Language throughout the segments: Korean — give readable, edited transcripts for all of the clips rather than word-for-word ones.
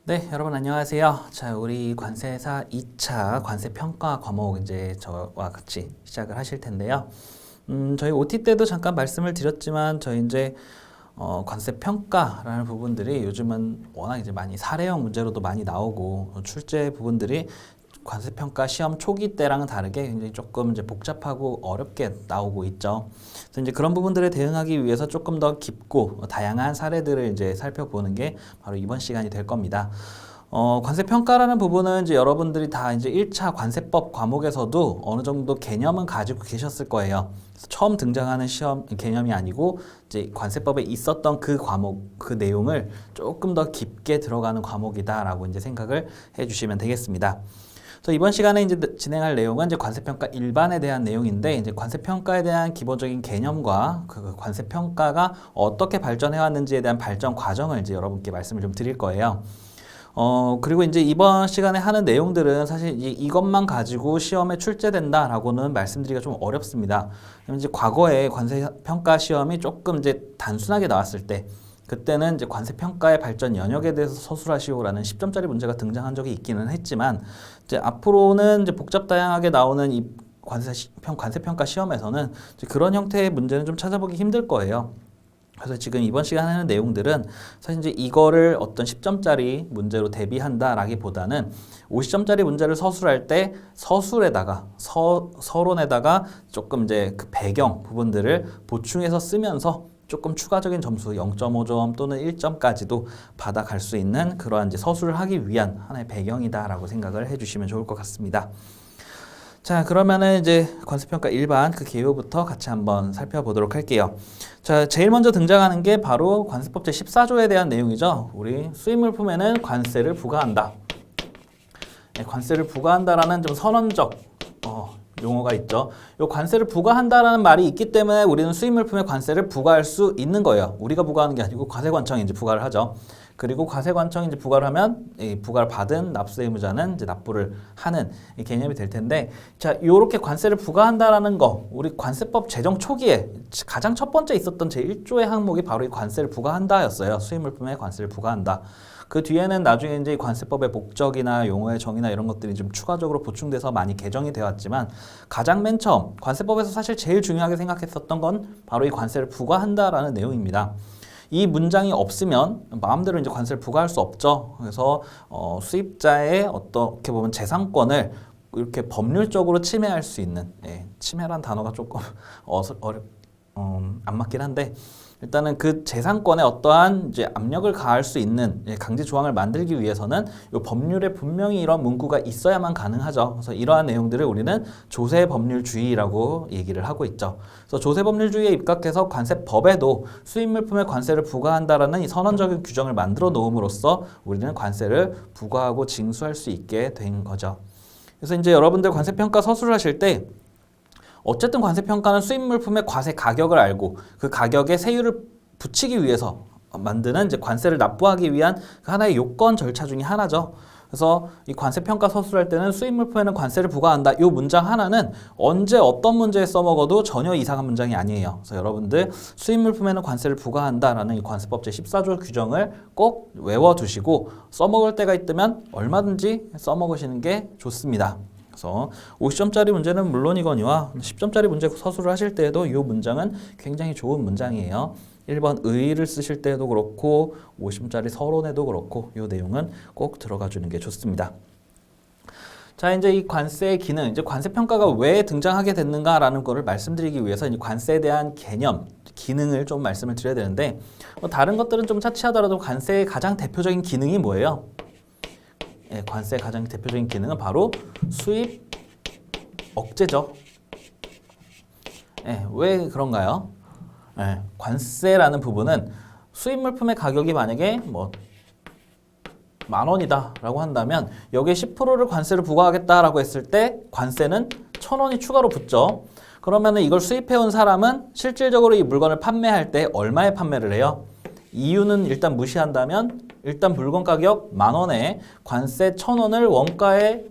네, 여러분 안녕하세요. 자, 우리 관세사 2차 관세평가 과목 이제 저와 같이 시작을 하실 텐데요. 저희 OT 때도 잠깐 말씀을 드렸지만 저희 이제 관세평가라는 부분들이 요즘은 워낙 이제 많이 사례형 문제로도 많이 나오고 출제 부분들이 관세평가 시험 초기 때랑은 다르게 굉장히 조금 이제 복잡하고 어렵게 나오고 있죠. 그래서 이제 그런 부분들에 대응하기 위해서 조금 더 깊고 다양한 사례들을 이제 살펴보는 게 바로 이번 시간이 될 겁니다. 관세평가라는 부분은 이제 여러분들이 다 이제 1차 관세법 과목에서도 어느 정도 개념은 가지고 계셨을 거예요. 그래서 처음 등장하는 시험 개념이 아니고 이제 관세법에 있었던 그 과목, 그 내용을 조금 더 깊게 들어가는 과목이다라고 이제 생각을 해주시면 되겠습니다. 그래서 이번 시간에 이제 진행할 내용은 이제 관세평가 일반에 대한 내용인데, 이제 관세평가에 대한 기본적인 개념과 그 관세평가가 어떻게 발전해 왔는지에 대한 발전 과정을 이제 여러분께 말씀을 좀 드릴 거예요. 그리고 이제 이번 시간에 하는 내용들은 사실 이것만 가지고 시험에 출제된다라고는 말씀드리기가 좀 어렵습니다. 왜냐면 이제 과거에 관세평가 시험이 조금 이제 단순하게 나왔을 때, 그때는 이제 관세평가의 발전 영역에 대해서 서술하시오라는 10점짜리 문제가 등장한 적이 있기는 했지만, 이제 앞으로는 이제 복잡 다양하게 나오는 이 관세평가 시험에서는 이제 그런 형태의 문제는 좀 찾아보기 힘들 거예요. 그래서 지금 이번 시간에 하는 내용들은 사실 이제 이거를 어떤 10점짜리 문제로 대비한다라기보다는 50점짜리 문제를 서술할 때 서술에다가 서론에다가 조금 이제 그 배경 부분들을 보충해서 쓰면서 조금 추가적인 점수 0.5점 또는 1점까지도 받아갈 수 있는 그러한 이제 서술을 하기 위한 하나의 배경이다라고 생각을 해주시면 좋을 것 같습니다. 자, 그러면은 이제 관세평가 일반 그 개요부터 같이 한번 살펴보도록 할게요. 자, 제일 먼저 등장하는 게 바로 관세법 제14조에 대한 내용이죠. 우리 수입물품에는 관세를 부과한다. 네, 관세를 부과한다라는 좀 선언적 용어가 있죠. 이 관세를 부과한다라는 말이 있기 때문에 우리는 수입물품에 관세를 부과할 수 있는 거예요. 우리가 부과하는 게 아니고 과세관청이 이제 부과를 하죠. 그리고 과세관청이 이제 부과를 하면 이 부과를 받은 납세 의무자는 이제 납부를 하는 이 개념이 될 텐데, 자, 요렇게 관세를 부과한다라는 거, 우리 관세법 제정 초기에 가장 첫 번째 있었던 제1조의 항목이 바로 이 관세를 부과한다였어요. 수입물품에 관세를 부과한다. 그 뒤에는 나중에 이제 관세법의 목적이나 용어의 정의나 이런 것들이 좀 추가적으로 보충돼서 많이 개정이 되었지만, 가장 맨 처음 관세법에서 사실 제일 중요하게 생각했었던 건 바로 이 관세를 부과한다라는 내용입니다. 이 문장이 없으면 마음대로 이제 관세를 부과할 수 없죠. 그래서 수입자의 어떻게 보면 재산권을 이렇게 법률적으로 침해할 수 있는, 침해란 단어가 조금 안 맞긴 한데, 일단은 그 재산권에 어떠한 이제 압력을 가할 수 있는 강제 조항을 만들기 위해서는 이 법률에 분명히 이런 문구가 있어야만 가능하죠. 그래서 이러한 내용들을 우리는 조세법률주의라고 얘기를 하고 있죠. 그래서 조세법률주의에 입각해서 관세법에도 수입물품에 관세를 부과한다라는 이 선언적인 규정을 만들어 놓음으로써 우리는 관세를 부과하고 징수할 수 있게 된 거죠. 그래서 이제 여러분들 관세평가 서술을 하실 때 어쨌든 관세평가는 수입물품의 과세 가격을 알고 그 가격에 세율을 붙이기 위해서 만드는 이제 관세를 납부하기 위한 그 하나의 요건 절차 중에 하나죠. 그래서 이 관세평가 서술할 때는 수입물품에는 관세를 부과한다. 이 문장 하나는 언제 어떤 문제에 써먹어도 전혀 이상한 문장이 아니에요. 그래서 여러분들 수입물품에는 관세를 부과한다라는 이 관세법 제14조 규정을 꼭 외워두시고 써먹을 때가 있다면 얼마든지 써먹으시는 게 좋습니다. 그래서 50점짜리 문제는 물론이거니와 10점짜리 문제 서술을 하실 때에도 이 문장은 굉장히 좋은 문장이에요. 1번 의의를 쓰실 때도 그렇고 50점짜리 서론에도 그렇고 이 내용은 꼭 들어가 주는 게 좋습니다. 자, 이제 이 관세의 기능, 이제 관세평가가 왜 등장하게 됐는가라는 거를 말씀드리기 위해서 이 관세에 대한 개념, 기능을 좀 말씀을 드려야 되는데, 다른 것들은 좀 차치하더라도 관세의 가장 대표적인 기능이 뭐예요? 관세의 가장 대표적인 기능은 바로 수입 억제죠. 왜 그런가요? 관세라는 부분은 수입물품의 가격이 만약에 뭐 10,000원이다 라고 한다면 여기에 10%를 관세를 부과하겠다라고 했을 때 관세는 1,000원이 추가로 붙죠. 그러면 이걸 수입해온 사람은 실질적으로 이 물건을 판매할 때 얼마에 판매를 해요? 이유는 일단 무시한다면 일단 물건 가격 10,000원에 관세 1,000원을 원가에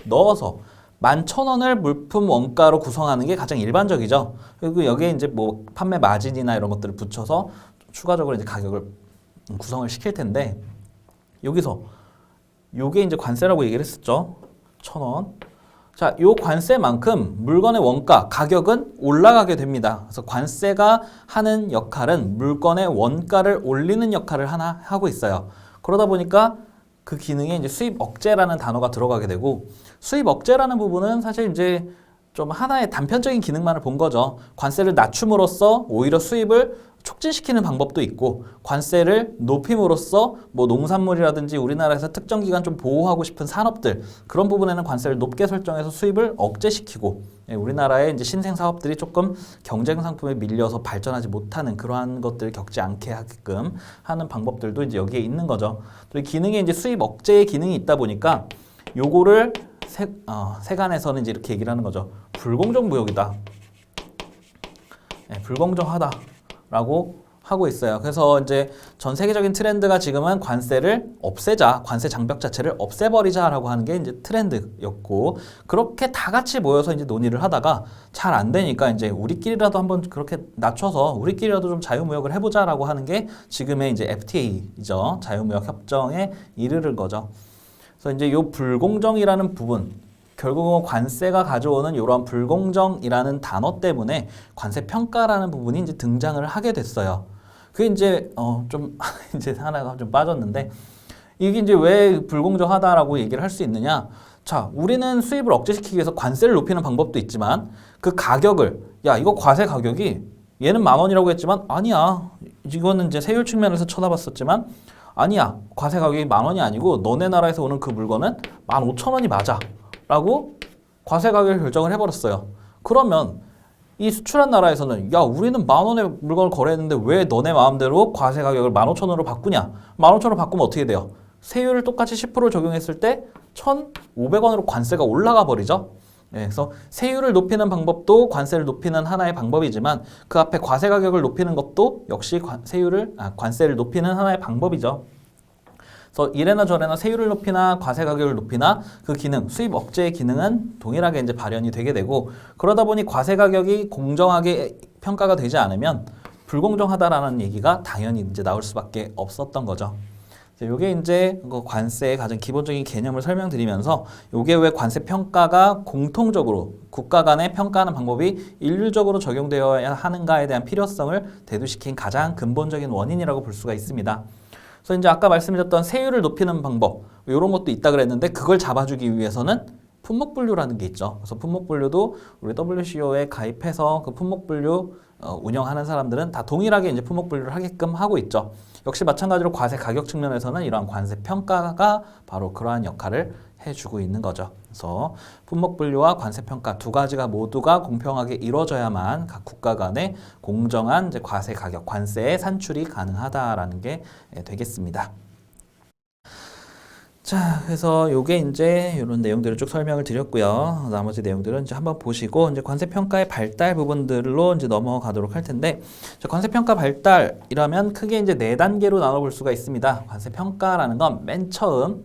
넣어서 11,000원을 물품 원가로 구성하는 게 가장 일반적이죠. 그리고 여기에 이제 뭐 판매 마진이나 이런 것들을 붙여서 추가적으로 이제 가격을 구성을 시킬 텐데, 여기서 요게 이제 관세라고 얘기를 했었죠. 1,000원. 자, 요 관세만큼 물건의 원가, 가격은 올라가게 됩니다. 그래서 관세가 하는 역할은 물건의 원가를 올리는 역할을 하나 하고 있어요. 그러다 보니까 그 기능에 이제 수입 억제라는 단어가 들어가게 되고, 수입 억제라는 부분은 사실 이제 좀 하나의 단편적인 기능만을 본 거죠. 관세를 낮춤으로써 오히려 수입을 촉진시키는 방법도 있고, 관세를 높임으로써 뭐 농산물이라든지 우리나라에서 특정 기간 좀 보호하고 싶은 산업들, 그런 부분에는 관세를 높게 설정해서 수입을 억제시키고, 우리나라의 이제 신생 사업들이 조금 경쟁 상품에 밀려서 발전하지 못하는 그러한 것들을 겪지 않게 하게끔 하는 방법들도 이제 여기에 있는 거죠. 또 이 기능에 이제 수입 억제의 기능이 있다 보니까 요거를 세간에서는 이제 이렇게 얘기를 하는 거죠. 불공정 무역이다. 불공정하다라고 하고 있어요. 그래서 이제 전 세계적인 트렌드가 지금은 관세를 없애자, 관세 장벽 자체를 없애버리자라고 하는 게 이제 트렌드였고, 그렇게 다 같이 모여서 이제 논의를 하다가 잘 안 되니까 이제 우리끼리라도 한번 그렇게 낮춰서 우리끼리라도 좀 자유무역을 해보자라고 하는 게 지금의 이제 FTA이죠. 자유무역 협정에 이르는 거죠. 그래서 이제 요 불공정이라는 부분, 결국은 관세가 가져오는 이러한 불공정이라는 단어 때문에 관세 평가라는 부분이 이제 등장을 하게 됐어요. 그게 이제 좀 이제 하나가 좀 빠졌는데, 이게 이제 왜 불공정하다라고 얘기를 할 수 있느냐? 자, 우리는 수입을 억제시키기 위해서 관세를 높이는 방법도 있지만, 그 가격을, 야, 이거 과세 가격이 얘는 10,000원이라고 했지만 아니야. 이거는 이제 세율 측면에서 쳐다봤었지만 아니야. 과세 가격이 10,000원이 아니고 너네 나라에서 오는 그 물건은 15,000원이 맞아. 라고 과세 가격을 결정을 해버렸어요. 그러면 이 수출한 나라에서는 야, 우리는 10,000원에 물건을 거래했는데 왜 너네 마음대로 과세 가격을 15,000원으로 바꾸냐? 15,000원으로 바꾸면 어떻게 돼요? 세율을 똑같이 10% 적용했을 때 1,500원으로 관세가 올라가 버리죠. 네, 그래서 세율을 높이는 방법도 관세를 높이는 하나의 방법이지만, 그 앞에 과세 가격을 높이는 것도 역시 관세를 높이는 하나의 방법이죠. 그래서 이래나 저래나 세율을 높이나 과세 가격을 높이나 그 기능, 수입 억제의 기능은 동일하게 이제 발현이 되게 되고, 그러다 보니 과세 가격이 공정하게 평가가 되지 않으면 불공정하다라는 얘기가 당연히 이제 나올 수밖에 없었던 거죠. 이게 이제 관세의 가장 기본적인 개념을 설명드리면서, 이게 왜 관세 평가가 공통적으로 국가 간에 평가하는 방법이 일률적으로 적용되어야 하는가에 대한 필요성을 대두시킨 가장 근본적인 원인이라고 볼 수가 있습니다. 그래서 이제 아까 말씀드렸던 세율을 높이는 방법, 이런 것도 있다 그랬는데, 그걸 잡아주기 위해서는 품목분류라는 게 있죠. 그래서 품목분류도 우리 WCO에 가입해서 그 품목분류 운영하는 사람들은 다 동일하게 이제 품목분류를 하게끔 하고 있죠. 역시 마찬가지로 과세 가격 측면에서는 이러한 관세 평가가 바로 그러한 역할을 해주고 있는 거죠. 그래서 품목분류와 관세 평가 두 가지가 모두가 공평하게 이루어져야만 각 국가 간의 공정한 이제 과세 가격, 관세의 산출이 가능하다라는 게 되겠습니다. 자, 그래서 요게 이제 이런 내용들을 쭉 설명을 드렸고요. 나머지 내용들은 이제 한번 보시고 이제 관세 평가의 발달 부분들로 이제 넘어가도록 할 텐데, 관세 평가 발달이라면 크게 이제 4단계로 나눠볼 수가 있습니다. 관세 평가라는 건 맨 처음,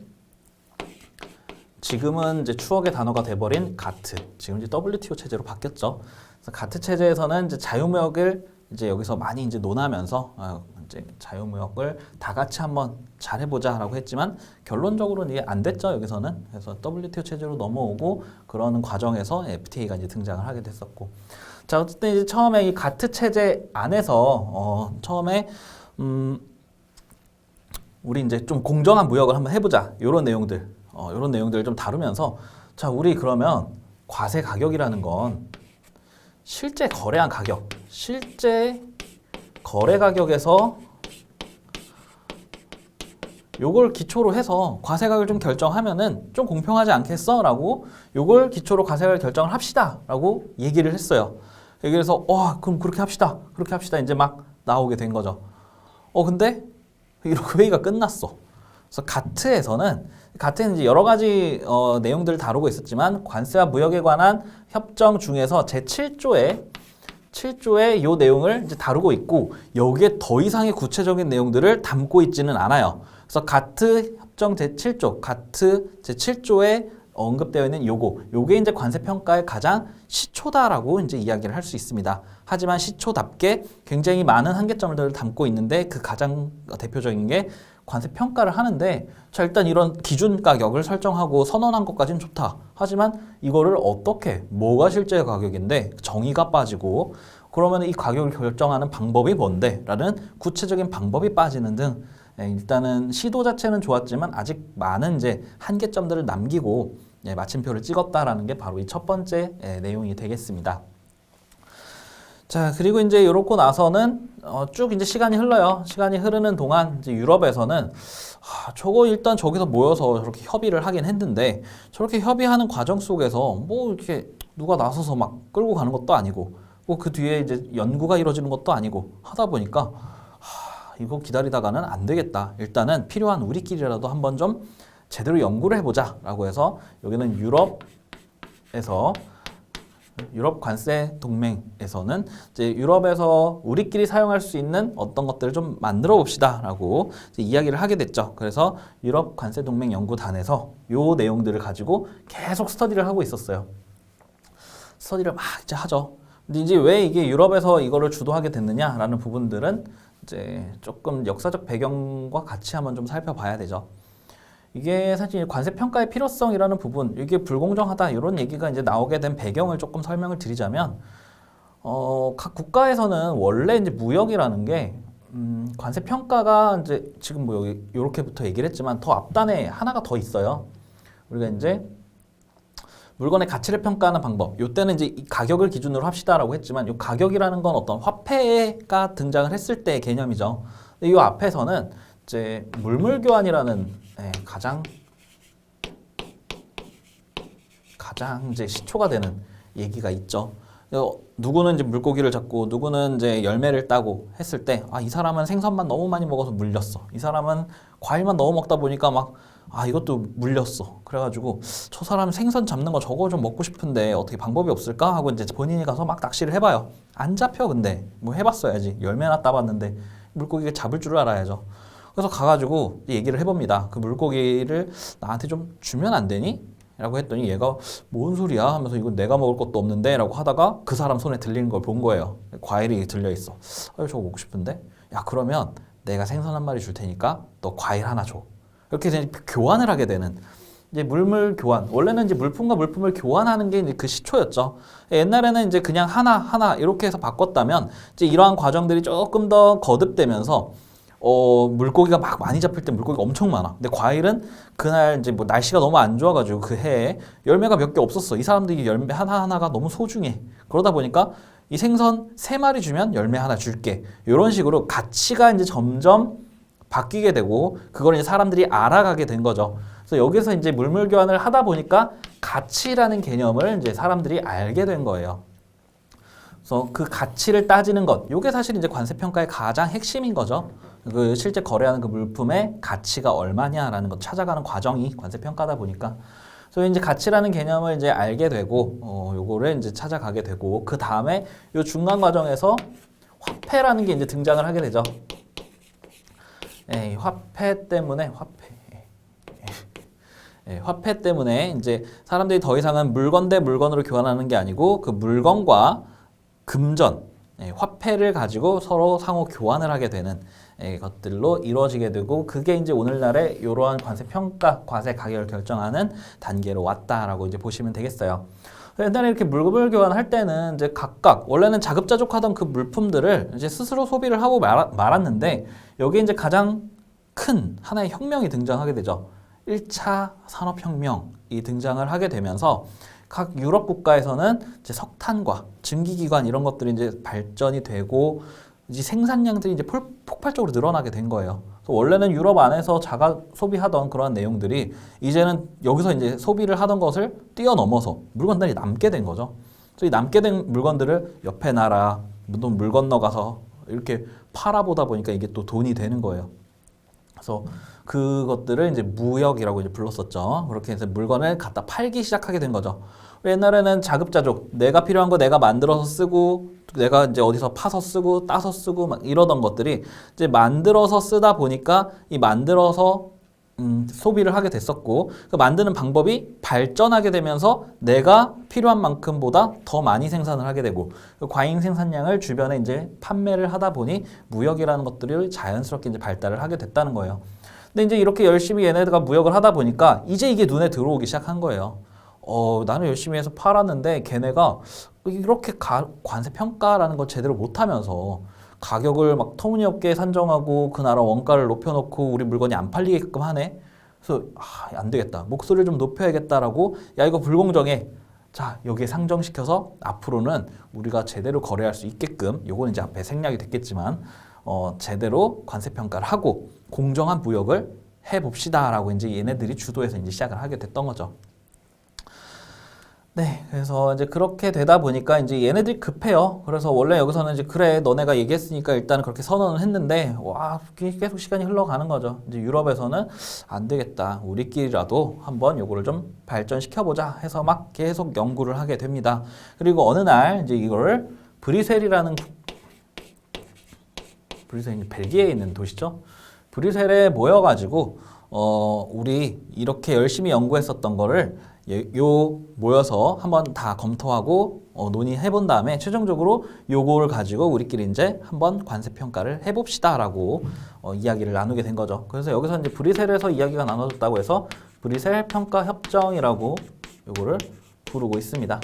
지금은 이제 추억의 단어가 돼버린 가트, 지금 이제 WTO 체제로 바뀌었죠. 그래서 가트 체제에서는 이제 자유무역을 이제 여기서 많이 이제 논하면서 이제 자유무역을 다 같이 한번 잘해보자라고 했지만 결론적으로는 이게 안 됐죠, 여기서는. 그래서 WTO 체제로 넘어오고 그러는 과정에서 FTA가 이제 등장을 하게 됐었고, 자, 어쨌든 이제 처음에 이 가트 체제 안에서 처음에 우리 이제 좀 공정한 무역을 한번 해보자, 이런 내용들을 좀 다루면서, 자, 우리 그러면 과세 가격이라는 건 실제 거래한 가격, 실제 거래 가격에서 요걸 기초로 해서 과세 가격을 좀 결정하면은 좀 공평하지 않겠어? 라고 요걸 기초로 과세 가격을 결정을 합시다 라고 얘기를 했어요. 그래서 그럼 그렇게 합시다 이제 막 나오게 된 거죠. 근데 이렇게 회의가 끝났어. 그래서 가트는 이제 여러 가지 내용들을 다루고 있었지만, 관세와 무역에 관한 협정 중에서 제7조에 이 내용을 이제 다루고 있고, 여기에 더 이상의 구체적인 내용들을 담고 있지는 않아요. 그래서 가트 협정 제7조, 가트 제7조에 언급되어 있는 요게 이제 관세 평가의 가장 시초다라고 이제 이야기를 할 수 있습니다. 하지만 시초답게 굉장히 많은 한계점들을 담고 있는데 그 가장 대표적인 게 관세 평가를 하는데, 자, 일단 이런 기준 가격을 설정하고 선언한 것까지는 좋다. 하지만 이거를 어떻게, 뭐가 실제 가격인데 정의가 빠지고, 그러면 이 가격을 결정하는 방법이 뭔데? 라는 구체적인 방법이 빠지는 등, 일단은 시도 자체는 좋았지만 아직 많은 이제 한계점들을 남기고 마침표를 찍었다라는 게 바로 이 첫 번째 내용이 되겠습니다. 자, 그리고 이제 이렇고 나서는 쭉 이제 시간이 흘러요. 시간이 흐르는 동안 이제 유럽에서는 저거 일단 저기서 모여서 저렇게 협의를 하긴 했는데, 저렇게 협의하는 과정 속에서 뭐 이렇게 누가 나서서 막 끌고 가는 것도 아니고, 뭐 그 뒤에 이제 연구가 이루어지는 것도 아니고 하다 보니까 이거 기다리다가는 안 되겠다. 일단은 필요한 우리끼리라도 한번 좀 제대로 연구를 해보자라고 해서, 여기는 유럽에서 유럽 관세 동맹에서는 이제 유럽에서 우리끼리 사용할 수 있는 어떤 것들을 좀 만들어 봅시다라고 이야기를 하게 됐죠. 그래서 유럽 관세 동맹 연구단에서 요 내용들을 가지고 계속 스터디를 하고 있었어요. 스터디를 막 이제 하죠. 근데 이제 왜 이게 유럽에서 이거를 주도하게 됐느냐라는 부분들은 이제 조금 역사적 배경과 같이 한번 좀 살펴봐야 되죠. 이게 사실 관세 평가의 필요성이라는 부분, 이게 불공정하다 이런 얘기가 이제 나오게 된 배경을 조금 설명을 드리자면, 각 국가에서는 원래 이제 무역이라는 게 관세 평가가 이제 지금 뭐 여기 이렇게부터 얘기를 했지만 더 앞단에 하나가 더 있어요. 우리가 이제 물건의 가치를 평가하는 방법, 이때는 이제 이 가격을 기준으로 합시다라고 했지만, 이 가격이라는 건 어떤 화폐가 등장을 했을 때의 개념이죠. 이 앞에서는 이제 물물교환이라는 가장 이제 시초가 되는 얘기가 있죠. 누구는 이제 물고기를 잡고 누구는 이제 열매를 따고 했을 때, 이 사람은 생선만 너무 많이 먹어서 물렸어. 이 사람은 과일만 너무 먹다 보니까 막 이것도 물렸어. 그래가지고 저 사람 생선 잡는 거 저거 좀 먹고 싶은데 어떻게 방법이 없을까 하고 이제 본인이 가서 막 낚시를 해봐요. 안 잡혀. 근데 뭐 해봤어야지. 열매나 따봤는데 물고기를 잡을 줄 알아야죠. 그래서 가가지고 얘기를 해봅니다. 그 물고기를 나한테 좀 주면 안 되니? 라고 했더니 얘가 뭔 소리야 하면서, 이거 내가 먹을 것도 없는데 라고 하다가 그 사람 손에 들리는 걸 본 거예요. 과일이 들려있어. 저거 먹고 싶은데? 야, 그러면 내가 생선 한 마리 줄 테니까 너 과일 하나 줘. 이렇게 이제 교환을 하게 되는, 이제 물물 교환. 원래는 이제 물품과 물품을 교환하는 게 이제 그 시초였죠. 옛날에는 이제 그냥 하나 이렇게 해서 바꿨다면, 이제 이러한 과정들이 조금 더 거듭되면서 물고기가 막 많이 잡힐 때 물고기가 엄청 많아. 근데 과일은 그날 이제 뭐 날씨가 너무 안 좋아가지고 그 해에 열매가 몇 개 없었어. 이 사람들이 열매 하나하나가 너무 소중해. 그러다 보니까 이 생선 3마리 주면 열매 하나 줄게. 이런 식으로 가치가 이제 점점 바뀌게 되고, 그걸 이제 사람들이 알아가게 된 거죠. 그래서 여기서 이제 물물 교환을 하다 보니까 가치라는 개념을 이제 사람들이 알게 된 거예요. 그래서 그 가치를 따지는 것, 이게 사실 이제 관세 평가의 가장 핵심인 거죠. 그 실제 거래하는 그 물품의 가치가 얼마냐라는 것 찾아가는 과정이 관세 평가다 보니까, 그래서 이제 가치라는 개념을 이제 알게 되고, 요거를 이제 찾아가게 되고, 그 다음에 요 중간 과정에서 화폐라는 게 이제 등장을 하게 되죠. 화폐 때문에 화폐 때문에 이제 사람들이 더 이상은 물건 대 물건으로 교환하는 게 아니고, 그 물건과 금전, 화폐를 가지고 서로 상호 교환을 하게 되는 것들로 이루어지게 되고, 그게 이제 오늘날의 이러한 관세 평가, 관세 가격을 결정하는 단계로 왔다라고 이제 보시면 되겠어요. 옛날에 이렇게 물물 교환할 때는 이제 각각 원래는 자급자족하던 그 물품들을 이제 스스로 소비를 하고 말았는데, 여기 이제 가장 큰 하나의 혁명이 등장하게 되죠. 1차 산업혁명이 등장을 하게 되면서 각 유럽 국가에서는 이제 석탄과 증기기관 이런 것들이 이제 발전이 되고, 이제 생산량들이 이제 폭발적으로 늘어나게 된 거예요. 그래서 원래는 유럽 안에서 자가 소비하던 그런 내용들이 이제는 여기서 이제 소비를 하던 것을 뛰어넘어서 물건들이 남게 된 거죠. 그래서 이 남게 된 물건들을 옆에 나라, 물 건너가서 이렇게 팔아보다 보니까 이게 또 돈이 되는 거예요. 그래서 그것들을 이제 무역이라고 이제 불렀었죠. 그렇게 해서 물건을 갖다 팔기 시작하게 된 거죠. 옛날에는 자급자족, 내가 필요한 거 내가 만들어서 쓰고, 내가 이제 어디서 파서 쓰고, 따서 쓰고 막 이러던 것들이 이제 만들어서 쓰다 보니까 이 만들어서 소비를 하게 됐었고 그 만드는 방법이 발전하게 되면서 내가 필요한 만큼보다 더 많이 생산을 하게 되고 그 과잉 생산량을 주변에 이제 판매를 하다 보니 무역이라는 것들이 자연스럽게 이제 발달을 하게 됐다는 거예요. 근데 이제 이렇게 열심히 얘네가 무역을 하다 보니까 이제 이게 눈에 들어오기 시작한 거예요. 나는 열심히 해서 팔았는데 걔네가 이렇게 관세 평가라는 걸 제대로 못하면서 가격을 막 터무니없게 산정하고 그 나라 원가를 높여놓고 우리 물건이 안 팔리게끔 하네. 그래서 안 되겠다. 목소리를 좀 높여야겠다라고 야 이거 불공정해. 자 여기에 상정시켜서 앞으로는 우리가 제대로 거래할 수 있게끔 요거는 이제 앞에 생략이 됐겠지만 제대로 관세 평가를 하고 공정한 무역을 해봅시다라고 이제 얘네들이 주도해서 이제 시작을 하게 됐던 거죠. 네, 그래서 이제 그렇게 되다 보니까 이제 얘네들이 급해요. 그래서 원래 여기서는 이제 그래, 너네가 얘기했으니까 일단은 그렇게 선언을 했는데, 와, 계속 시간이 흘러가는 거죠. 이제 유럽에서는 안 되겠다. 우리끼리라도 한번 요거를 좀 발전시켜보자 해서 막 계속 연구를 하게 됩니다. 그리고 어느 날 이제 이거를 브뤼셀이라는, 브뤼셀이 벨기에에 있는 도시죠. 브뤼셀에 모여가지고, 우리 이렇게 열심히 연구했었던 거를 모여서 한번 다 검토하고 논의해 본 다음에 최종적으로 요거를 가지고 우리끼리 이제 한번 관세 평가를 해봅시다라고 이야기를 나누게 된 거죠. 그래서 여기서 이제 브뤼셀에서 이야기가 나눠졌다고 해서 브뤼셀 평가 협정이라고 요거를 부르고 있습니다.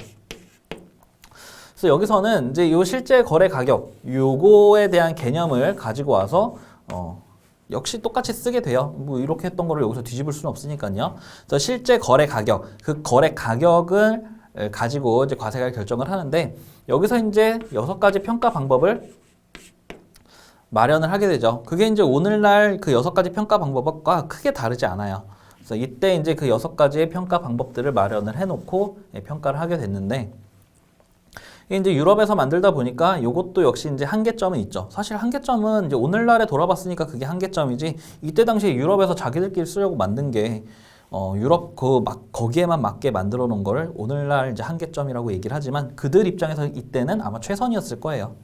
그래서 여기서는 이제 요 실제 거래 가격 요거에 대한 개념을 가지고 와서 역시 똑같이 쓰게 돼요. 뭐 이렇게 했던 거를 여기서 뒤집을 수는 없으니까요. 그래서 실제 거래 가격, 그 거래 가격을 가지고 이제 과세가 결정을 하는데 여기서 이제 6가지 평가 방법을 마련을 하게 되죠. 그게 이제 오늘날 그 6가지 평가 방법과 크게 다르지 않아요. 그래서 이때 이제 그 6가지의 평가 방법들을 마련을 해놓고 평가를 하게 됐는데 이게 이제 유럽에서 만들다 보니까 이것도 역시 이제 한계점은 있죠. 사실 한계점은 이제 오늘날에 돌아봤으니까 그게 한계점이지 이때 당시에 유럽에서 자기들끼리 쓰려고 만든 게 유럽 거기에만 맞게 만들어 놓은 거를 오늘날 이제 한계점이라고 얘기를 하지만 그들 입장에서 이때는 아마 최선이었을 거예요.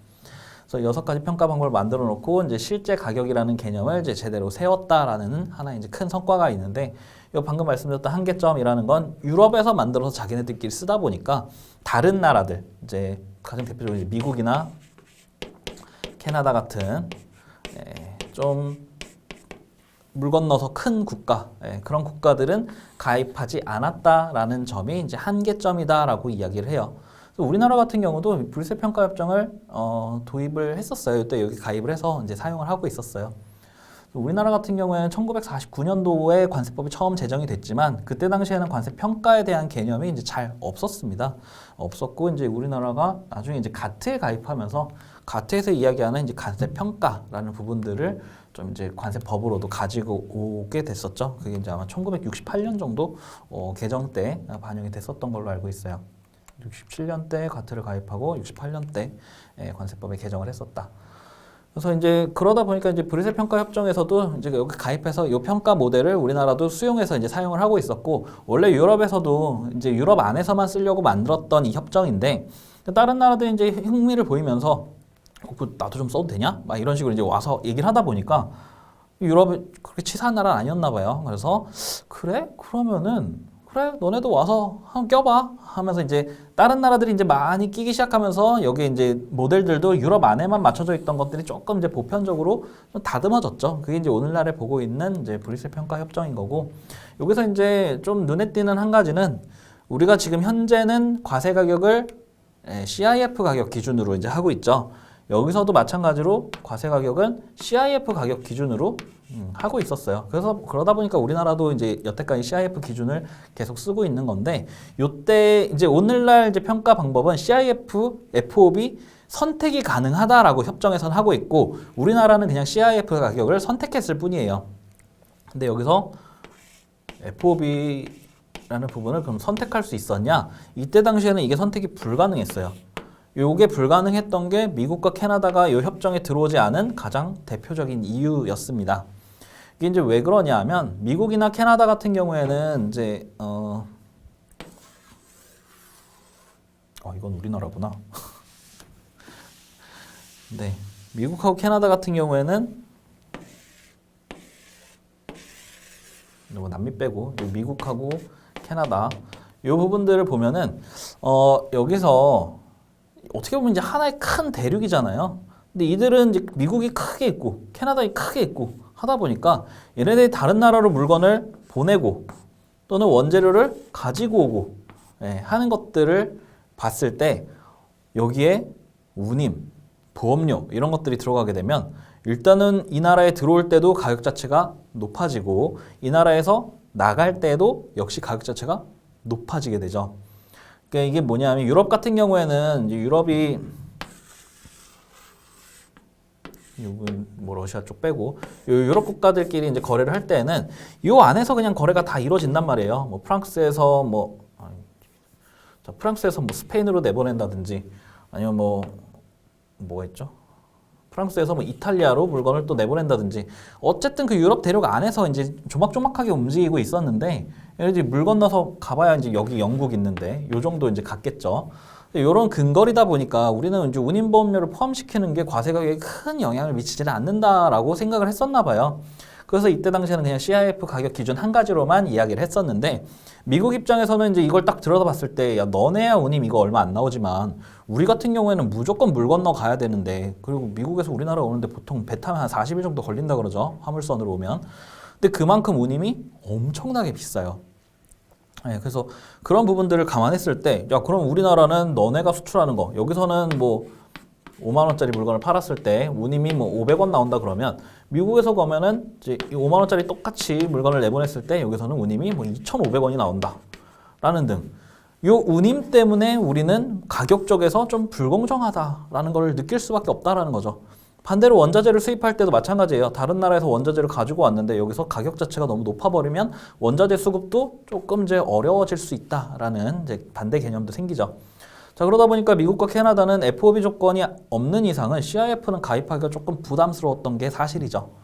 그래서 6가지 평가 방법을 만들어 놓고 이제 실제 가격이라는 개념을 이제 제대로 세웠다라는 하나의 이제 큰 성과가 있는데 요 방금 말씀드렸던 한계점이라는 건 유럽에서 만들어서 자기네들끼리 쓰다 보니까 다른 나라들 이제 가장 대표적으로 이제 미국이나 캐나다 같은 좀 물 건너서 큰 국가 그런 국가들은 가입하지 않았다라는 점이 이제 한계점이다라고 이야기를 해요. 우리나라 같은 경우도 브뤼셀 평가 협정을 도입을 했었어요. 이때 여기 가입을 해서 이제 사용을 하고 있었어요. 우리나라 같은 경우에는 1949년도에 관세법이 처음 제정이 됐지만 그때 당시에는 관세 평가에 대한 개념이 이제 잘 없었습니다. 없었고 이제 우리나라가 나중에 이제 가트에 가입하면서 가트에서 이야기하는 이제 관세 평가라는 부분들을 좀 이제 관세법으로도 가지고 오게 됐었죠. 그게 이제 아마 1968년 정도 개정 때 반영이 됐었던 걸로 알고 있어요. 67년 때 가트를 가입하고 68년 때 관세법에 개정을 했었다. 그래서 이제 그러다 보니까 이제 브뤼셀 평가 협정에서도 이제 여기 가입해서 이 평가 모델을 우리나라도 수용해서 이제 사용을 하고 있었고 원래 유럽에서도 이제 유럽 안에서만 쓰려고 만들었던 이 협정인데 다른 나라들이 이제 흥미를 보이면서 나도 좀 써도 되냐? 막 이런 식으로 이제 와서 얘기를 하다 보니까 유럽이 그렇게 치사한 나라는 아니었나 봐요. 그래서 그래? 그러면은 그래 너네도 와서 한번 껴봐 하면서 이제 다른 나라들이 이제 많이 끼기 시작하면서 여기 이제 모델들도 유럽 안에만 맞춰져 있던 것들이 조금 이제 보편적으로 좀 다듬어졌죠. 그게 이제 오늘날에 보고 있는 이제 브뤼셀 평가 협정인 거고 여기서 이제 좀 눈에 띄는 한 가지는 우리가 지금 현재는 과세 가격을 CIF 가격 기준으로 이제 하고 있죠. 여기서도 마찬가지로 과세 가격은 CIF 가격 기준으로 하고 있었어요. 그래서 그러다 보니까 우리나라도 이제 여태까지 CIF 기준을 계속 쓰고 있는 건데, 요때 이제 오늘날 이제 평가 방법은 CIF, FOB 선택이 가능하다라고 협정에서는 하고 있고, 우리나라는 그냥 CIF 가격을 선택했을 뿐이에요. 근데 여기서 FOB라는 부분을 그럼 선택할 수 있었냐? 이때 당시에는 이게 선택이 불가능했어요. 요게 불가능했던 게 미국과 캐나다가 이 협정에 들어오지 않은 가장 대표적인 이유였습니다. 이게 이제 왜 그러냐 하면 미국이나 캐나다 같은 경우에는 이제 이건 우리나라구나. 네. 미국하고 캐나다 같은 경우에는 뭐 남미 빼고 미국하고 캐나다 이 부분들을 보면은 여기서 어떻게 보면 이제 하나의 큰 대륙이잖아요. 근데 이들은 이제 미국이 크게 있고 캐나다가 크게 있고 하다 보니까 얘네들이 다른 나라로 물건을 보내고 또는 원재료를 가지고 오고 하는 것들을 봤을 때 여기에 운임, 보험료 이런 것들이 들어가게 되면 일단은 이 나라에 들어올 때도 가격 자체가 높아지고 이 나라에서 나갈 때도 역시 가격 자체가 높아지게 되죠. 그러니까 이게 뭐냐면 유럽 같은 경우에는 이제 유럽이 이건 뭐 러시아 쪽 빼고 유럽 국가들끼리 이제 거래를 할 때는 이 안에서 그냥 거래가 다 이루어진단 말이에요. 뭐 프랑스에서 뭐 스페인으로 내보낸다든지 아니면 뭐 했죠? 프랑스에서 뭐 이탈리아로 물건을 또 내보낸다든지 어쨌든 그 유럽 대륙 안에서 이제 조막조막하게 움직이고 있었는데 이제 물 건너서 가봐야 이제 여기 영국 있는데 요 정도 이제 갔겠죠. 이런 근거리다 보니까 우리는 이제 운임보험료를 포함시키는 게 과세 가격에 큰 영향을 미치지는 않는다라고 생각을 했었나 봐요. 그래서 이때 당시에는 그냥 CIF 가격 기준 한 가지로만 이야기를 했었는데 미국 입장에서는 이제 이걸 딱 들여다봤을 때 야 너네야 운임 이거 얼마 안 나오지만 우리 같은 경우에는 무조건 물 건너 가야 되는데 그리고 미국에서 우리나라 오는데 보통 배 타면 한 40일 정도 걸린다 그러죠. 화물선으로 오면. 근데 그만큼 운임이 엄청나게 비싸요. 그래서 그런 부분들을 감안했을 때, 야, 그럼 우리나라는 너네가 수출하는 거, 여기서는 뭐 5만 원짜리 물건을 팔았을 때 운임이 뭐 500원 나온다 그러면 미국에서 가면은 이제 5만 원짜리 똑같이 물건을 내보냈을 때 여기서는 운임이 뭐 2,500원이 나온다. 라는 등. 요 운임 때문에 우리는 가격적에서 좀 불공정하다라는 걸 느낄 수밖에 없다라는 거죠. 반대로 원자재를 수입할 때도 마찬가지예요. 다른 나라에서 원자재를 가지고 왔는데 여기서 가격 자체가 너무 높아버리면 원자재 수급도 조금 이제 어려워질 수 있다라는 이제 반대 개념도 생기죠. 자, 그러다 보니까 미국과 캐나다는 FOB 조건이 없는 이상은 CIF는 가입하기가 조금 부담스러웠던 게 사실이죠.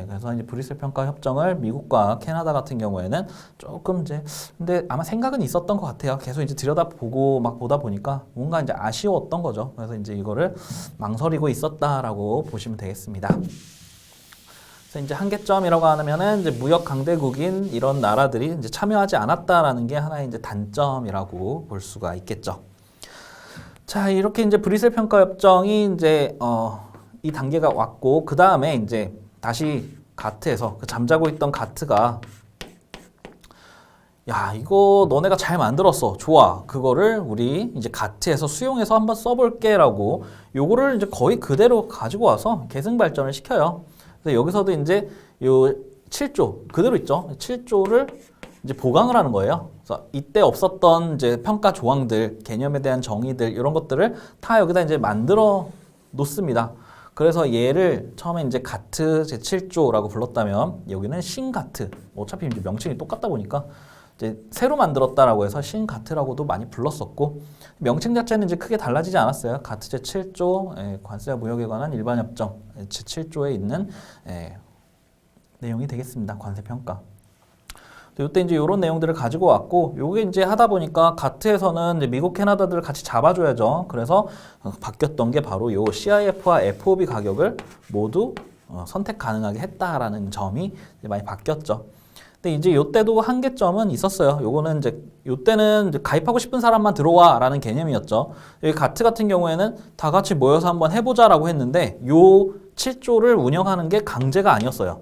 그래서 이제 브뤼셀 평가 협정을 미국과 캐나다 같은 경우에는 조금 이제 근데 아마 생각은 있었던 것 같아요. 계속 이제 들여다보고 막 보다 보니까 뭔가 이제 아쉬웠던 거죠. 그래서 이제 이거를 망설이고 있었다라고 보시면 되겠습니다. 그래서 이제 한계점이라고 하면은 이제 무역 강대국인 이런 나라들이 이제 참여하지 않았다라는 게 하나의 이제 단점이라고 볼 수가 있겠죠. 자, 이렇게 이제 브뤼셀 평가 협정이 이제 이 단계가 왔고 그 다음에 이제 다시 가트에서 그 잠자고 있던 가트가 야 이거 너네가 잘 만들었어 좋아 그거를 우리 이제 가트에서 수용해서 한번 써볼게 라고 요거를 이제 거의 그대로 가지고 와서 계승 발전을 시켜요. 그래서 여기서도 이제 요 7조 그대로 있죠. 7조를 이제 보강을 하는 거예요. 그래서 이때 없었던 이제 평가 조항들 개념에 대한 정의들 이런 것들을 다 여기다 이제 만들어 놓습니다. 그래서 얘를 처음에 이제 가트 제7조라고 불렀다면 여기는 신가트 어차피 이제 명칭이 똑같다 보니까 이제 새로 만들었다라고 해서 신가트라고도 많이 불렀었고 명칭 자체는 이제 크게 달라지지 않았어요. 가트 제7조 관세와 무역에 관한 일반 협정 제7조에 있는 내용이 되겠습니다. 관세 평가. 이때 이제 이런 내용들을 가지고 왔고, 요게 이제 하다 보니까 가트에서는 이제 미국, 캐나다들을 같이 잡아줘야죠. 그래서 바뀌었던 게 바로 요 CIF와 FOB 가격을 모두 선택 가능하게 했다라는 점이 이제 많이 바뀌었죠. 근데 이제 요때도 한계점은 있었어요. 요거는 이제 요때는 이제 가입하고 싶은 사람만 들어와라는 개념이었죠. 여기 가트 같은 경우에는 다 같이 모여서 한번 해보자라고 했는데 요 7조를 운영하는 게 강제가 아니었어요.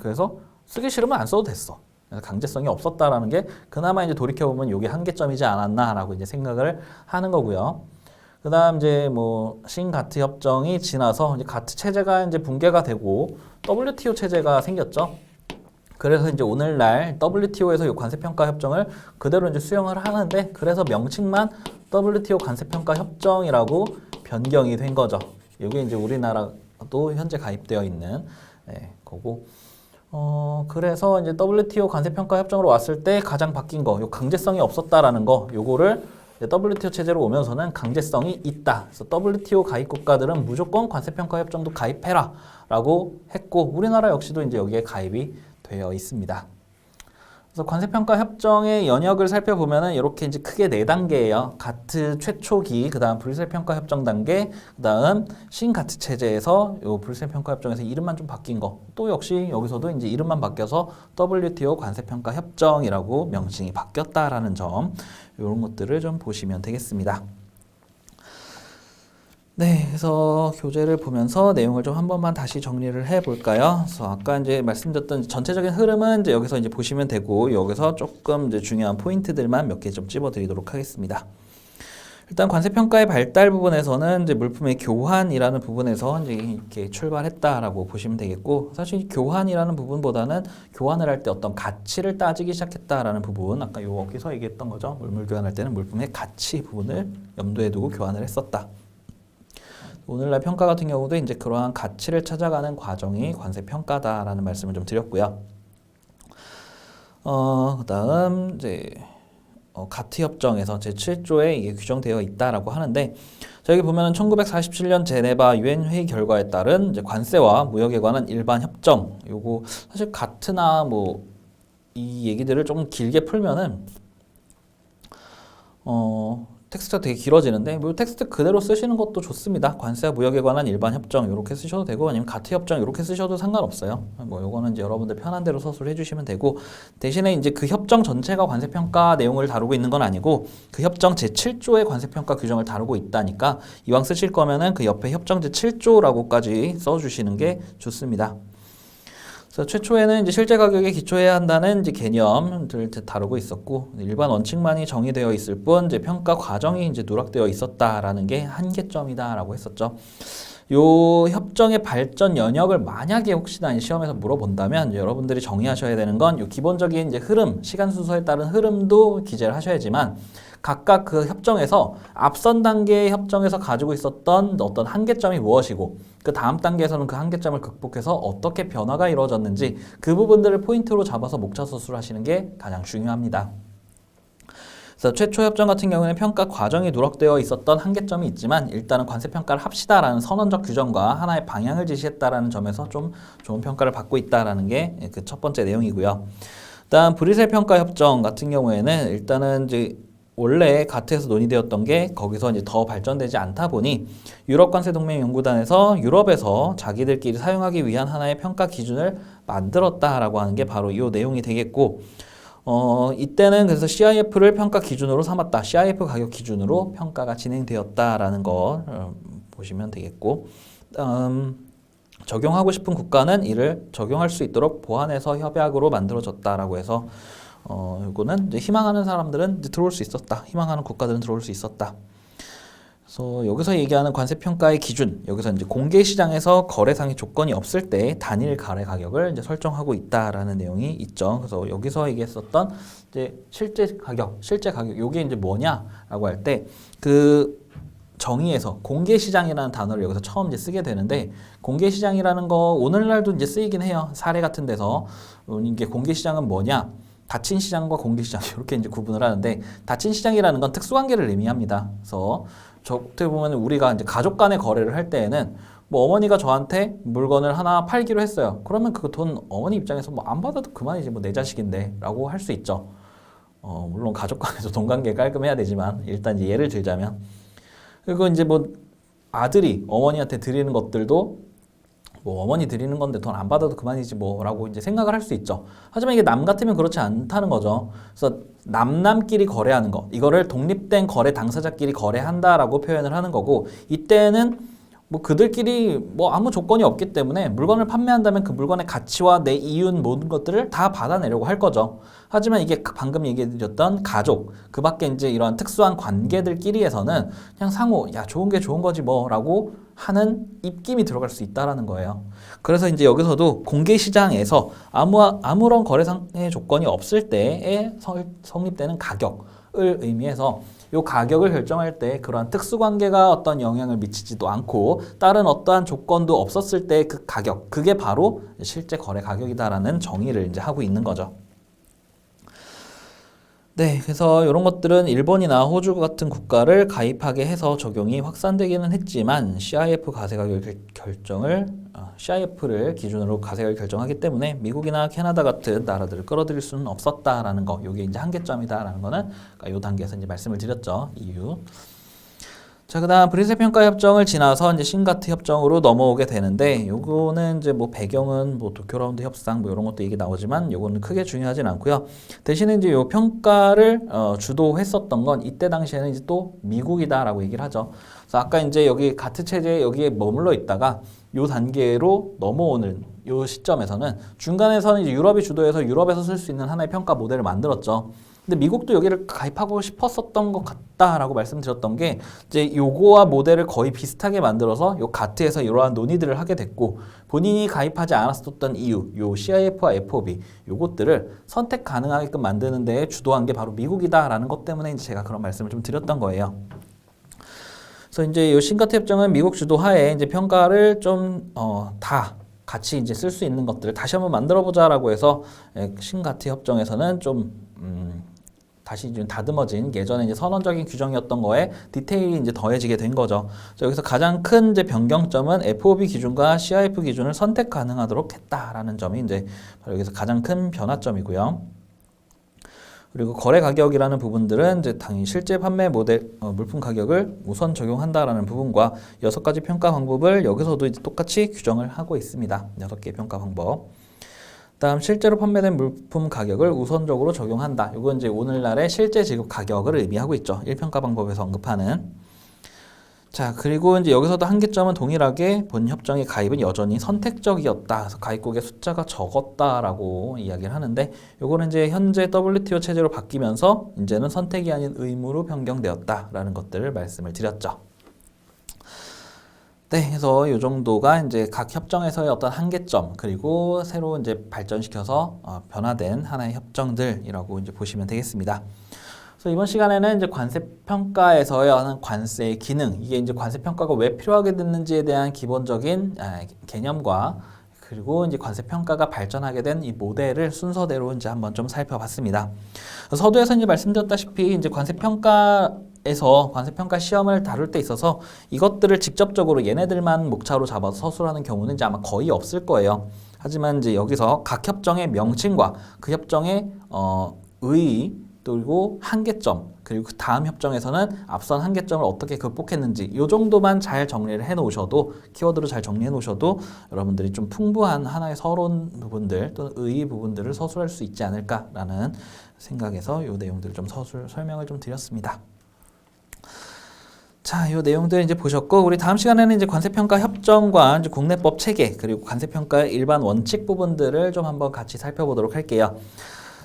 그래서 쓰기 싫으면 안 써도 됐어. 그래서 강제성이 없었다라는 게 그나마 이제 돌이켜보면 이게 한계점이지 않았나라고 이제 생각을 하는 거고요. 그 다음 이제 뭐 신가트 협정이 지나서 이제 가트 체제가 이제 붕괴가 되고 WTO 체제가 생겼죠. 그래서 이제 오늘날 WTO에서 이 관세평가 협정을 그대로 이제 수용을 하는데 그래서 명칭만 WTO 관세평가 협정이라고 변경이 된 거죠. 이게 이제 우리나라도 현재 가입되어 있는 거고. 그래서 이제 WTO 관세평가 협정으로 왔을 때 가장 바뀐 거, 요 강제성이 없었다라는 거, 요거를 WTO 체제로 오면서는 강제성이 있다. 그래서 WTO 가입 국가들은 무조건 관세평가 협정도 가입해라라고 했고, 우리나라 역시도 이제 여기에 가입이 되어 있습니다. 그래서 관세평가 협정의 연역을 살펴보면은 이렇게 이제 크게 네 단계예요. 가트 최초기, 그다음 브뤼셀평가 협정 단계, 그다음 신가트 체제에서 요 브뤼셀평가 협정에서 이름만 좀 바뀐 거. 또 역시 여기서도 이제 이름만 바뀌어서 WTO 관세평가 협정이라고 명칭이 바뀌었다라는 점, 이런 것들을 좀 보시면 되겠습니다. 네, 그래서 교재를 보면서 내용을 좀 한 번만 다시 정리를 해볼까요? 그래서 아까 이제 말씀드렸던 전체적인 흐름은 이제 여기서 이제 보시면 되고, 여기서 조금 이제 중요한 포인트들만 몇 개 좀 찝어드리도록 하겠습니다. 일단 관세평가의 발달 부분에서는 이제 물품의 교환이라는 부분에서 이제 이렇게 출발했다라고 보시면 되겠고, 사실 교환이라는 부분보다는 교환을 할 때 어떤 가치를 따지기 시작했다라는 부분, 아까 여기서 얘기했던 거죠. 물물 교환할 때는 물품의 가치 부분을 염두에 두고 교환을 했었다. 오늘날 평가 같은 경우도 이제 그러한 가치를 찾아가는 과정이 관세평가다라는 말씀을 좀 드렸고요. 그다음 이제 가트 협정에서 제7조에 이게 규정되어 있다라고 하는데, 저기 보면은 1947년 제네바 유엔 회의 결과에 따른 이제 관세와 무역에 관한 일반 협정, 요거 사실 가트나 뭐 이 얘기들을 좀 길게 풀면은 텍스트가 되게 길어지는데, 뭐 텍스트 그대로 쓰시는 것도 좋습니다. 관세와 무역에 관한 일반 협정 이렇게 쓰셔도 되고, 아니면 가트 협정 이렇게 쓰셔도 상관없어요. 뭐 요거는 이제 여러분들 편한 대로 서술해 주시면 되고, 대신에 이제 그 협정 전체가 관세평가 내용을 다루고 있는 건 아니고 그 협정 제7조의 관세평가 규정을 다루고 있다니까, 이왕 쓰실 거면은 그 옆에 협정 제7조라고까지 써주시는 게 좋습니다. 그래서 최초에는 이제 실제 가격에 기초해야 한다는 이제 개념들 다루고 있었고, 일반 원칙만이 정의되어 있을 뿐 이제 평가 과정이 이제 누락되어 있었다라는 게 한계점이다라고 했었죠. 요 협정의 발전 연역을 만약에 혹시나 시험에서 물어본다면 여러분들이 정의하셔야 되는 건 요 기본적인 이제 흐름, 시간 순서에 따른 흐름도 기재를 하셔야지만, 각각 그 협정에서 앞선 단계의 협정에서 가지고 있었던 어떤 한계점이 무엇이고, 그 다음 단계에서는 그 한계점을 극복해서 어떻게 변화가 이루어졌는지 그 부분들을 포인트로 잡아서 목차 서술하시는 게 가장 중요합니다. 그래서 최초 협정 같은 경우에는 평가 과정이 누락되어 있었던 한계점이 있지만, 일단은 관세평가를 합시다라는 선언적 규정과 하나의 방향을 제시했다라는 점에서 좀 좋은 평가를 받고 있다라는 게 그 첫 번째 내용이고요. 일단 브뤼셀 평가 협정 같은 경우에는 일단은 이제 원래 가트에서 논의되었던 게 거기서 이제 더 발전되지 않다 보니 유럽 관세 동맹 연구단에서 유럽에서 자기들끼리 사용하기 위한 하나의 평가 기준을 만들었다라고 하는 게 바로 이 내용이 되겠고, 이때는 그래서 CIF를 평가 기준으로 삼았다. CIF 가격 기준으로 평가가 진행되었다라는 거 보시면 되겠고, 적용하고 싶은 국가는 이를 적용할 수 있도록 보완해서 협약으로 만들어졌다라고 해서 이거는 이제 희망하는 사람들은 이제 들어올 수 있었다. 희망하는 국가들은 들어올 수 있었다. 그래서 여기서 얘기하는 관세평가의 기준, 여기서 이제 공개 시장에서 거래상의 조건이 없을 때 단일 거래 가격을 이제 설정하고 있다라는 내용이 있죠. 그래서 여기서 얘기했었던 이제 실제 가격, 요게 이제 뭐냐라고 할 때 그 정의에서 공개 시장이라는 단어를 여기서 처음 이제 쓰게 되는데, 공개 시장이라는 거 오늘날도 이제 쓰이긴 해요. 사례 같은 데서 이게 공개 시장은 뭐냐? 닫힌 시장과 공개 시장 이렇게 이제 구분을 하는데, 닫힌 시장이라는 건 특수관계를 의미합니다. 그래서 어떻게 보면 우리가 이제 가족 간의 거래를 할 때에는 뭐 어머니가 저한테 물건을 하나 팔기로 했어요. 그러면 그 돈 어머니 입장에서 뭐 안 받아도 그만이지, 뭐 내 자식인데라고 할 수 있죠. 물론 가족 간에서 돈 관계 깔끔해야 되지만, 일단 이제 예를 들자면, 그리고 이제 뭐 아들이 어머니한테 드리는 것들도 뭐 어머니 드리는 건데 돈 안 받아도 그만이지 뭐라고 이제 생각을 할 수 있죠. 하지만 이게 남 같으면 그렇지 않다는 거죠. 그래서 남끼리 거래하는 거, 이거를 독립된 거래 당사자끼리 거래한다라고 표현을 하는 거고, 이때는 뭐 그들끼리 뭐 아무 조건이 없기 때문에 물건을 판매한다면 그 물건의 가치와 내 이윤 모든 것들을 다 받아내려고 할 거죠. 하지만 이게 방금 얘기해드렸던 가족, 그 밖에 이제 이런 특수한 관계들끼리에서는 그냥 상호, 야 좋은 게 좋은 거지 뭐라고 하는 입김이 들어갈 수 있다라는 거예요. 그래서 이제 여기서도 공개 시장에서 아무런 거래상의 조건이 없을 때에 성립되는 가격을 의미해서, 이 가격을 결정할 때 그러한 특수관계가 어떤 영향을 미치지도 않고 다른 어떠한 조건도 없었을 때 그 가격, 그게 바로 실제 거래 가격이다라는 정의를 이제 하고 있는 거죠. 네, 그래서 이런 것들은 일본이나 호주 같은 국가를 가입하게 해서 적용이 확산되기는 했지만, CIF 가세 가격 결정을 CIF를 기준으로 가격을 결정하기 때문에 미국이나 캐나다 같은 나라들을 끌어들일 수는 없었다라는 거, 이게 이제 한계점이다라는 거는 이 단계에서 이제 말씀을 드렸죠. 이유. 자, 그다음 브뤼셀 평가 협정을 지나서 이제 싱가트 협정으로 넘어오게 되는데, 요거는 이제 뭐 배경은 뭐 도쿄 라운드 협상 뭐 이런 것도 얘기 나오지만 요거는 크게 중요하진 않고요. 대신에 이제 요 평가를 주도했었던 건 이때 당시에는 이제 또 미국이다라고 얘기를 하죠. 그래서 아까 이제 여기 가트 체제에 여기에 머물러 있다가 요 단계로 넘어오는 요 시점에서는 중간에서는 이제 유럽이 주도해서 유럽에서 쓸 수 있는 하나의 평가 모델을 만들었죠. 근데 미국도 여기를 가입하고 싶었었던 것 같다라고 말씀드렸던 게 이제 요거와 모델을 거의 비슷하게 만들어서 요 가트에서 이러한 논의들을 하게 됐고 본인이 가입하지 않았었던 이유, 요 CIF와 FOB 요것들을 선택 가능하게끔 만드는 데 주도한 게 바로 미국이다라는 것 때문에 이제 제가 그런 말씀을 좀 드렸던 거예요. 그래서 이제 요 싱가트 협정은 미국 주도하에 이제 평가를 좀 다 같이 이제 쓸 수 있는 것들을 다시 한번 만들어 보자라고 해서 싱가트 협정에서는 좀 다시 좀 다듬어진 예전에 이제 선언적인 규정이었던 거에 디테일이 이제 더해지게 된 거죠. 여기서 가장 큰 이제 변경점은 FOB 기준과 CIF 기준을 선택 가능하도록 했다라는 점이 이제 바로 여기서 가장 큰 변화점이고요. 그리고 거래 가격이라는 부분들은 이제 당연히 실제 판매 모델 물품 가격을 우선 적용한다라는 부분과 6가지 평가 방법을 여기서도 이제 똑같이 규정을 하고 있습니다. 6개의 평가 방법. 다음 실제로 판매된 물품 가격을 우선적으로 적용한다. 이건 이제 오늘날의 실제 지급 가격을 의미하고 있죠. 1평가 방법에서 언급하는. 자, 그리고 이제 여기서도 한계점은 동일하게 본 협정의 가입은 여전히 선택적이었다. 그래서 가입국의 숫자가 적었다라고 이야기를 하는데, 요거는 이제 현재 WTO 체제로 바뀌면서 이제는 선택이 아닌 의무로 변경되었다라는 것들을 말씀을 드렸죠. 네, 그래서 이 정도가 이제 각 협정에서의 어떤 한계점, 그리고 새로 이제 발전시켜서 변화된 하나의 협정들이라고 이제 보시면 되겠습니다. 그래서 이번 시간에는 이제 관세 평가에서의 하는 관세의 기능, 이게 이제 관세 평가가 왜 필요하게 됐는지에 대한 기본적인 개념과 그리고 이제 관세 평가가 발전하게 된 이 모델을 순서대로 이제 한번 좀 살펴봤습니다. 서두에서 이제 말씀드렸다시피 이제 관세 평가 시험을 다룰 때 있어서 이것들을 직접적으로 얘네들만 목차로 잡아서 서술하는 경우는 이제 아마 거의 없을 거예요. 하지만 이제 여기서 각 협정의 명칭과 그 협정의 의의 그리고 한계점, 그리고 그 다음 협정에서는 앞선 한계점을 어떻게 극복했는지 이 정도만 잘 정리를 해 놓으셔도, 키워드로 잘 정리해 놓으셔도 여러분들이 좀 풍부한 하나의 서론 부분들 또는 의의 부분들을 서술할 수 있지 않을까라는 생각에서 이 내용들을 좀 설명을 좀 드렸습니다. 자, 이 내용들 이제 보셨고, 우리 다음 시간에는 이제 관세평가 협정과 이제 국내법 체계, 그리고 관세평가의 일반 원칙 부분들을 좀 한번 같이 살펴보도록 할게요.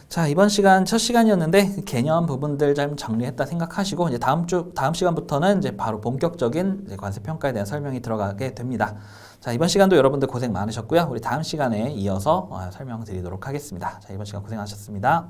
자, 이번 시간 첫 시간이었는데 개념 부분들 좀 정리했다 생각하시고 이제 다음 시간부터는 이제 바로 본격적인 이제 관세평가에 대한 설명이 들어가게 됩니다. 자, 이번 시간도 여러분들 고생 많으셨고요. 우리 다음 시간에 이어서 설명드리도록 하겠습니다. 자, 이번 시간 고생하셨습니다.